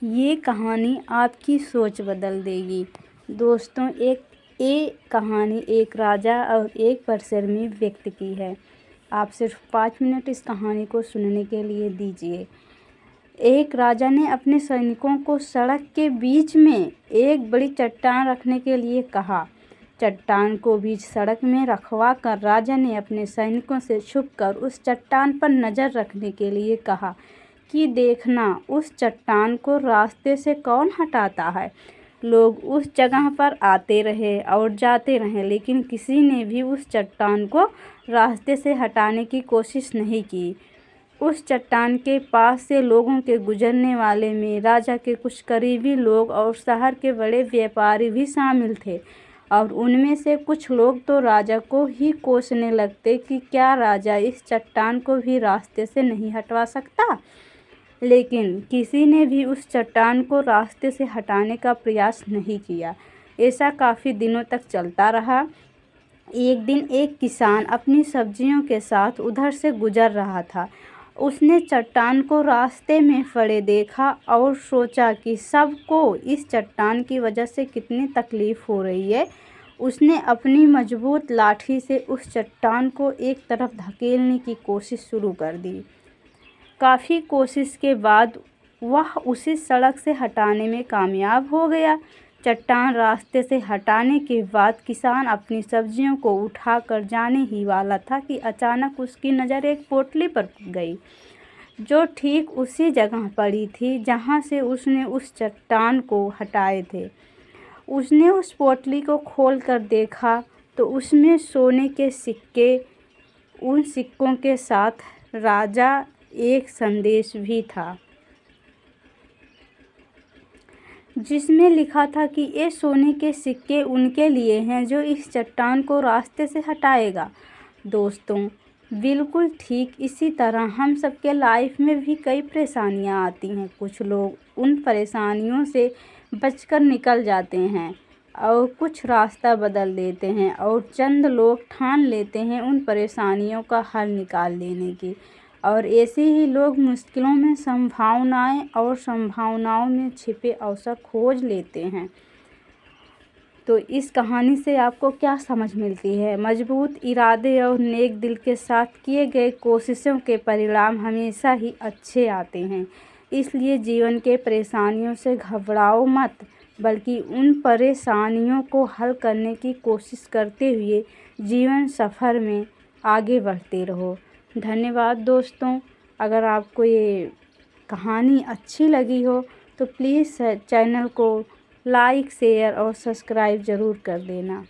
ये कहानी आपकी सोच बदल देगी। दोस्तों, ये कहानी एक राजा और एक परिश्रमी व्यक्ति की है। आप सिर्फ 5 मिनट इस कहानी को सुनने के लिए दीजिए। एक राजा ने अपने सैनिकों को सड़क के बीच में एक बड़ी चट्टान रखने के लिए कहा। चट्टान को बीच सड़क में रखवा कर राजा ने अपने सैनिकों से छुपकर उस चट्टान पर नज़र रखने के लिए कहा कि देखना उस चट्टान को रास्ते से कौन हटाता है। लोग उस जगह पर आते रहे और जाते रहे, लेकिन किसी ने भी उस चट्टान को रास्ते से हटाने की कोशिश नहीं की। उस चट्टान के पास से लोगों के गुजरने वाले में राजा के कुछ करीबी लोग और शहर के बड़े व्यापारी भी शामिल थे, और उनमें से कुछ लोग तो राजा को ही कोसने लगते कि क्या राजा इस चट्टान को भी रास्ते से नहीं हटवा सकता। लेकिन किसी ने भी उस चट्टान को रास्ते से हटाने का प्रयास नहीं किया। ऐसा काफ़ी दिनों तक चलता रहा। एक दिन एक किसान अपनी सब्जियों के साथ उधर से गुजर रहा था। उसने चट्टान को रास्ते में पड़े देखा और सोचा कि सबको इस चट्टान की वजह से कितनी तकलीफ़ हो रही है। उसने अपनी मजबूत लाठी से उस चट्टान को एक तरफ धकेलने की कोशिश शुरू कर दी। काफ़ी कोशिश के बाद वह उसे सड़क से हटाने में कामयाब हो गया। चट्टान रास्ते से हटाने के बाद किसान अपनी सब्जियों को उठाकर जाने ही वाला था कि अचानक उसकी नज़र एक पोटली पर गई, जो ठीक उसी जगह पड़ी थी जहां से उसने उस चट्टान को हटाए थे। उसने उस पोटली को खोलकर देखा तो उसमें सोने के सिक्के, उन सिक्कों के साथ राजा एक संदेश भी था, जिसमें लिखा था कि ये सोने के सिक्के उनके लिए हैं जो इस चट्टान को रास्ते से हटाएगा। दोस्तों, बिल्कुल ठीक इसी तरह हम सबके लाइफ में भी कई परेशानियां आती हैं। कुछ लोग उन परेशानियों से बचकर निकल जाते हैं और कुछ रास्ता बदल देते हैं, और चंद लोग ठान लेते हैं उन परेशानियों का हल निकाल लेने की, और ऐसे ही लोग मुश्किलों में संभावनाएं और संभावनाओं में छिपे अवसर खोज लेते हैं। तो इस कहानी से आपको क्या समझ मिलती है? मजबूत इरादे और नेक दिल के साथ किए गए कोशिशों के परिणाम हमेशा ही अच्छे आते हैं। इसलिए जीवन के परेशानियों से घबराओ मत, बल्कि उन परेशानियों को हल करने की कोशिश करते हुए जीवन सफ़र में आगे बढ़ते रहो। धन्यवाद दोस्तों। अगर आपको ये कहानी अच्छी लगी हो तो प्लीज़ चैनल को लाइक, शेयर और सब्सक्राइब ज़रूर कर देना।